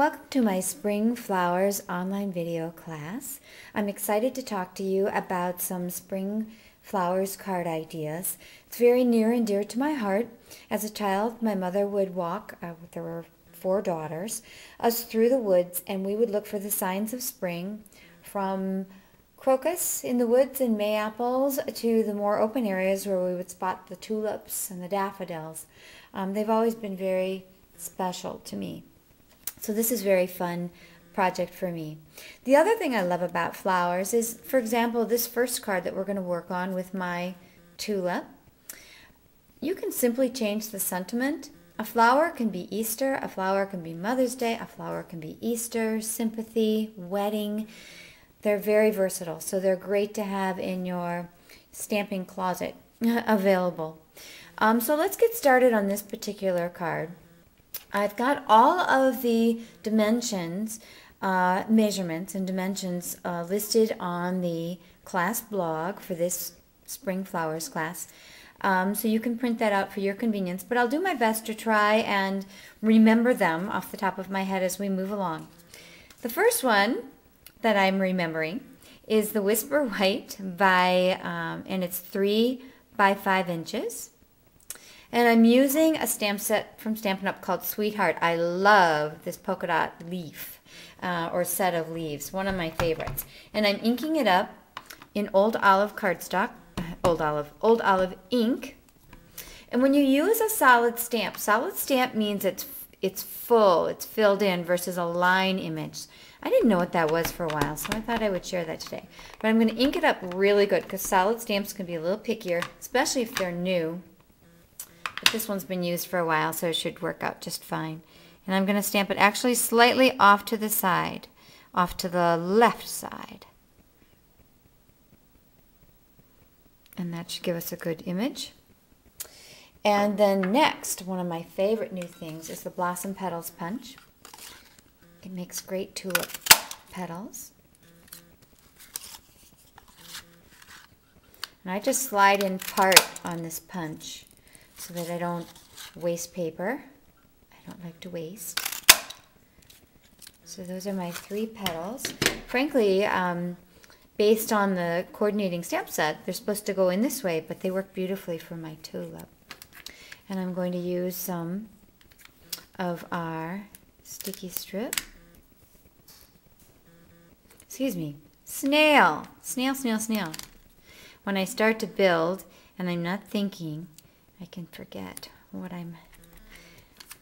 Welcome to my Spring Flowers online video class. I'm excited to talk to you about some spring flowers card ideas. It's very near and dear to my heart. As a child, my mother would walk, there were 4 daughters, us through the woods, and we would look for the signs of spring, from crocus in the woods and mayaples to the more open areas where we would spot the tulips and the daffodils. They've always been very special to me. So this is a very fun project for me. The other thing I love about flowers is, for example, this first card that we're going to work on with my tulip. You can simply change the sentiment. A flower can be Easter, a flower can be Mother's Day, a flower can be Easter, sympathy, wedding. They're very versatile, so they're great to have in your stamping closet available. So let's get started on this particular card. I've got all of the dimensions, measurements and dimensions listed on the class blog for this Spring Flowers class. So you can print that out for your convenience, but I'll do my best to try and remember them off the top of my head as we move along. The first one that I'm remembering is the Whisper White and it's 3 by 5 inches. And I'm using a stamp set from Stampin' Up! Called Sweetheart. I love this polka dot leaf or set of leaves, one of my favorites. And I'm inking it up in Old Olive cardstock, Old Olive ink. And when you use a solid stamp means it's full, it's filled in versus a line image. I didn't know what that was for a while, so I thought I would share that today. But I'm going to ink it up really good because solid stamps can be a little pickier, especially if they're new. But this one's been used for a while, so it should work out just fine. And I'm going to stamp it actually slightly off to the side, off to the left side. And that should give us a good image. And then next, one of my favorite new things is the Blossom Petals Punch. It makes great tulip petals. And I just slide in part on this punch so that I don't waste paper. I don't like to waste. So those are my 3 petals. Frankly, based on the coordinating stamp set, they're supposed to go in this way, but they work beautifully for my tulip. And I'm going to use some of our sticky strip. Excuse me, snail. When I start to build and I'm not thinking, I can forget what I'm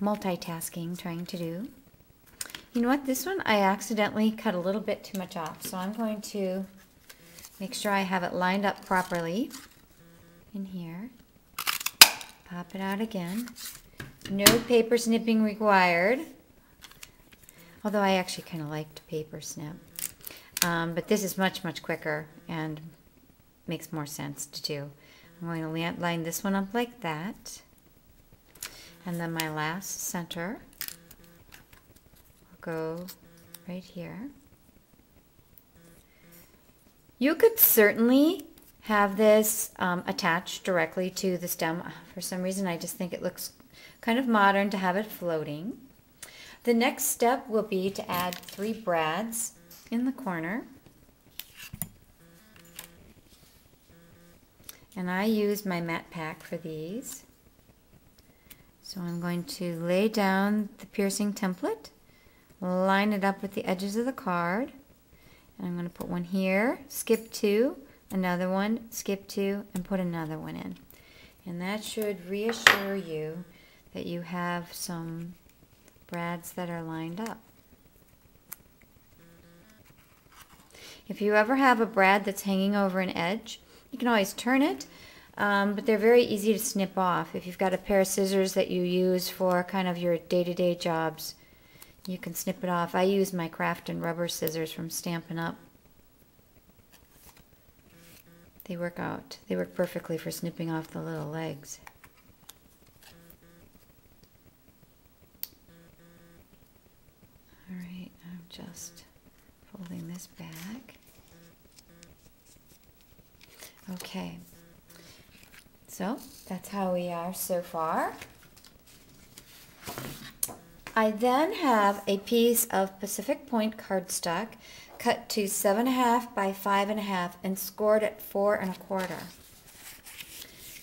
multitasking, trying to do. You know what? This one I accidentally cut a little bit too much off, so I'm going to make sure I have it lined up properly in here. Pop it out again. No paper snipping required, although I actually kind of like to paper snip. But this is much, much quicker and makes more sense to do. I'm going to line this one up like that. And then my last center will go right here. You could certainly have this attached directly to the stem. For some reason, I just think it looks kind of modern to have it floating. The next step will be to add 3 brads in the corner. And I use my matte pack for these. So I'm going to lay down the piercing template, line it up with the edges of the card, and I'm going to put one here, skip 2, another one, skip 2, and put another one in. And that should reassure you that you have some brads that are lined up. If you ever have a brad that's hanging over an edge, you can always turn it, but they're very easy to snip off. If you've got a pair of scissors that you use for kind of your day-to-day jobs, you can snip it off. I use my craft and rubber scissors from Stampin' Up! They work out. They work perfectly for snipping off the little legs. Alright, I'm just folding this back. Okay, so that's how we are so far. I then have a piece of Pacific Point cardstock cut to 7.5 by 5.5 and scored at 4.25.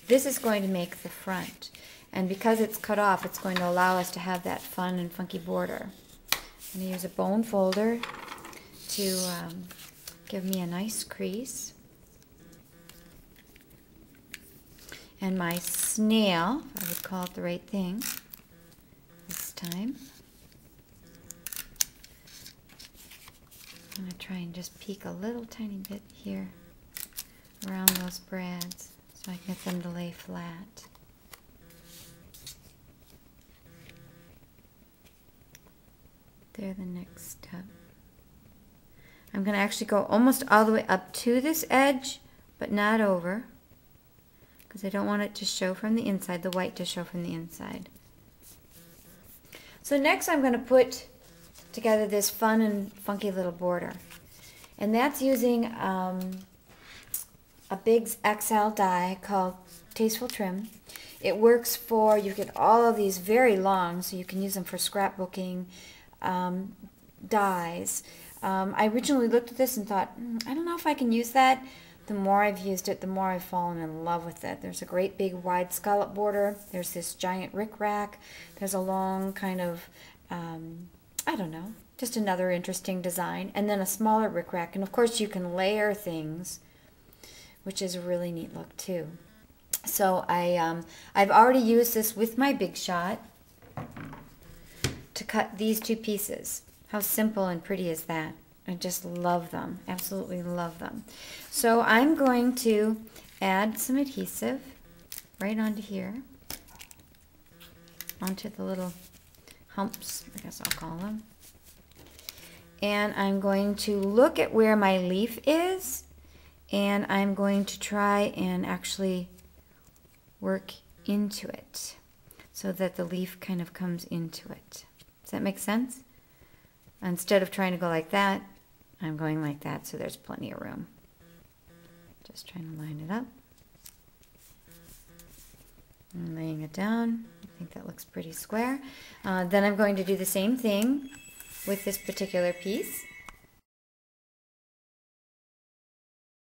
This is going to make the front, and because it's cut off, it's going to allow us to have that fun and funky border. I'm going to use a bone folder to give me a nice crease. And my snail, I would call it the right thing this time. I'm going to try and just peek a little tiny bit here around those brads so I can get them to lay flat. They're the next step. I'm going to actually go almost all the way up to this edge, but not over, because I don't want it to show from the inside, the white to show from the inside. So next I'm going to put together this fun and funky little border. And that's using a big XL die called Tasteful Trim. It works for, you get all of these very long, so you can use them for scrapbooking dies. I originally looked at this and thought, I don't know if I can use that. The more I've used it, the more I've fallen in love with it. There's a great big wide scallop border. There's this giant rickrack. There's a long kind of, I don't know, just another interesting design. And then a smaller rickrack. And of course you can layer things, which is a really neat look too. So I've already used this with my Big Shot to cut these two pieces. How simple and pretty is that? I just love them, absolutely love them. So I'm going to add some adhesive right onto here, onto the little humps, I guess I'll call them. And I'm going to look at where my leaf is, and I'm going to try and actually work into it so that the leaf kind of comes into it. Does that make sense? Instead of trying to go like that, I'm going like that, so there's plenty of room. Just trying to line it up. And laying it down. I think that looks pretty square. Then I'm going to do the same thing with this particular piece.